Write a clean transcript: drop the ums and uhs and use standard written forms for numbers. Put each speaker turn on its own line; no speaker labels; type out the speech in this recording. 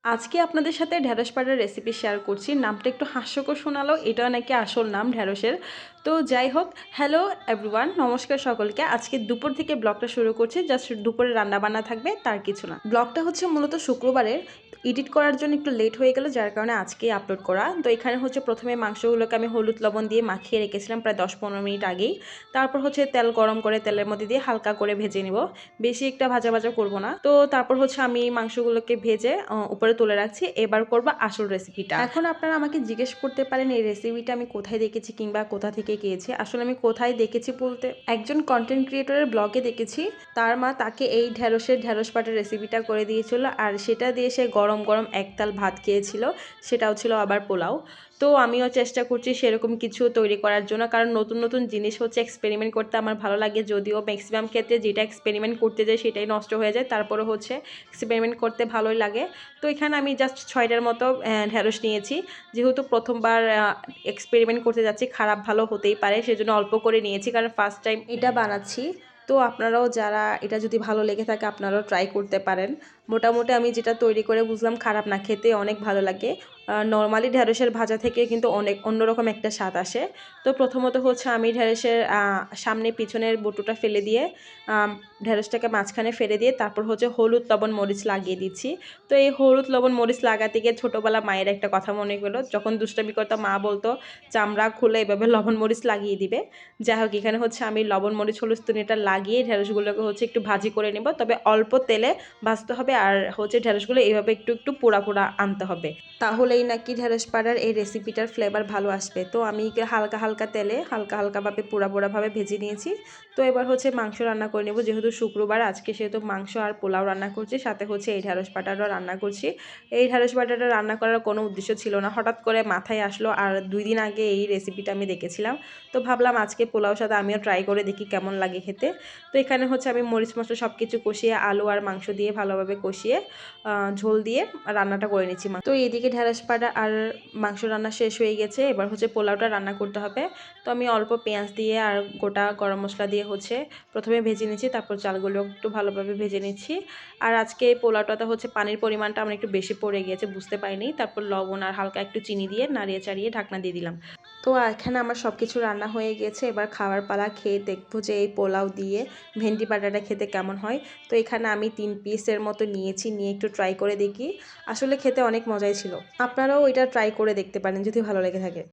আজকে আপনাদের সাথে ঢেঁড়স পাটার রেসিপি শেয়ার করছি। নামটা একটু হাস্যকর শোনালেও এটা নাকি আসল নাম ঢেঁড়সের। তো যাই হোক, হ্যালো এভরিওয়ান, নমস্কার সকলকে। আজকে দুপুর থেকে ব্লগটা শুরু করছি। জাস্ট দুপুরে রান্নাবান্না থাকবে, তার কিছু না। ব্লগটা হচ্ছে মূলত শুক্রবারের। এডিট করার জন্য একটু লেট হয়ে গেল, যার কারণে আজকেই আপলোড করা। তো এখানে হচ্ছে প্রথমে মাংসগুলোকে আমি হলুদ লবণ দিয়ে মাখিয়ে রেখেছিলাম প্রায় 10-15 মিনিট আগেই। তারপর হচ্ছে তেল গরম করে তেলের মধ্যে দিয়ে হালকা করে ভেজে নিব। বেশি একটা ভাজা ভাজা করব না। তো তারপর হচ্ছে আমি মাংসগুলোকে ভেজে উপরে তুলে রাখছি। এবার করব আসল রেসিপিটা। এখন আপনারা আমাকে জিজ্ঞেস করতে পারেন এই রেসিপিটা আমি কোথায় দেখেছি কিংবা কোথা থেকে পেয়েছি। আসলে আমি কোথায় দেখেছি বলতে, একজন কন্টেন্ট ক্রিয়েটরের ব্লগে দেখেছি। তার মা তাকে এই ঢেঁড়স পাটের রেসিপিটা করে দিয়েছিল, আর সেটা দিয়ে সে গরম গরম একতাল ভাত খেয়েছিল। সেটাও ছিল আবার পোলাও। তো আমিও চেষ্টা করছি সেরকম কিছু তৈরি করার জন্য, কারণ নতুন নতুন জিনিস হচ্ছে এক্সপেরিমেন্ট করতে আমার ভালো লাগে। যদিও ম্যাক্সিমাম ক্ষেত্রে যেটা এক্সপেরিমেন্ট করতে যাই সেটাই নষ্ট হয়ে যায়, তারপরে হচ্ছে এক্সপেরিমেন্ট করতে ভালোই লাগে। তো এখানে আমি জাস্ট 6টার মতো ঢেঁড়স নিয়েছি। যেহেতু প্রথমবার এক্সপেরিমেন্ট করতে যাচ্ছি, খারাপ ভালো হতেই পারে, সেজন্য অল্প করে নিয়েছি, কারণ ফার্স্ট টাইম এটা বানাচ্ছি। তো আপনারাও যারা এটা যদি ভালো লেগে থাকে আপনারাও ট্রাই করতে পারেন। মোটামুটি আমি যেটা তৈরি করে বুঝলাম খারাপ না, খেতে অনেক ভালো লাগে। নর্মালি ঢেঁড়সের ভাজা থেকে কিন্তু অনেক অন্যরকম একটা স্বাদ আসে। তো প্রথমত হচ্ছে আমি ঢেঁড়সের সামনে পিছনের বটুটা ফেলে দিয়ে ঢেঁড়সটাকে মাঝখানে ফেলে দিয়ে তারপর হচ্ছে হলুদ লবণ মরিচ লাগিয়ে দিচ্ছি। তো এই হলুদ লবণ মরিচ লাগাতে গিয়ে ছোটোবেলা মায়ের একটা কথা মনে গেলো, যখন দুষ্টামি করতো মা বলতো চামড়া খুলে এভাবে লবণ মরিচ লাগিয়ে দিবে। যাই হোক, এখানে হচ্ছে আমি লবণ মরিচ হলুদ এটা লাগিয়ে ঢেঁড়সগুলোকে হচ্ছে একটু ভাজি করে নেব, তবে অল্প তেলে ভাজতে হবে। আর হচ্ছে ঢেঁড়সগুলো এইভাবে একটু একটু পোড়া পোড়া আনতে হবে, তাহলেই নাকি ঢেঁড়স পাড়ার এই রেসিপিটার ফ্লেভার ভালো আসবে। তো আমি হালকা হালকা তেলে হালকা হালকাভাবে পোড়া পোড়াভাবে ভেজে নিয়েছি। তো এবার হচ্ছে মাংস রান্না করে নেব। যেহেতু শুক্রবার আজকে, সেহেতু মাংস আর পোলাও রান্না করছি, সাথে হচ্ছে এই ঢেঁড়স পাটাটাও রান্না করছি। এই ঢেঁড়স পাটাটা রান্না করার কোনো উদ্দেশ্য ছিল না, হঠাৎ করে মাথায় আসলো। আর 2 দিন আগে এই রেসিপিটা আমি দেখেছিলাম, তো ভাবলাম আজকে পোলাওর সাথে আমিও ট্রাই করে দেখি কেমন লাগে খেতে। তো এখানে হচ্ছে আমি মরিচ মশলা সব কিছু কষিয়ে আলু আর মাংস দিয়ে ভালোভাবে কষিয়ে ঝোল দিয়ে রান্নাটা করে নিচ্ছি। তো এইদিকে ঢেঁড়স পাটা আর মাংস রান্না শেষ হয়ে গেছে, এবার হচ্ছে পোলাওটা রান্না করতে হবে। তো আমি অল্প পেঁয়াজ দিয়ে আর গোটা গরম মশলা দিয়ে হচ্ছে প্রথমে ভেজে নিচ্ছি, তারপর চালগুলো একটু ভালোভাবে ভেজে নিচ্ছি। আর আজকে এই পোলাওটাতে হচ্ছে পানির পরিমাণটা আমার একটু বেশি পড়ে গিয়েছে, বুঝতে পারিনি। তারপর লবণ আর হালকা একটু চিনি দিয়ে নাড়িয়ে চাড়িয়ে ঢাকনা দিয়ে দিলাম। তো এখানে আমার সব কিছু রান্না হয়ে গেছে, এবার খাওয়ার পালা। খেয়ে দেখবো যে এই পোলাও দিয়ে ভেন্ডি বাটাটা খেতে কেমন হয়। তো এখানে আমি 3 পিসের মতো নিয়েছি, নিয়ে একটু ট্রাই করে দেখি। আসলে খেতে অনেক মজাই ছিল। আপনারাও এটা ট্রাই করে দেখতে পারেন যদি ভালো লেগে থাকে।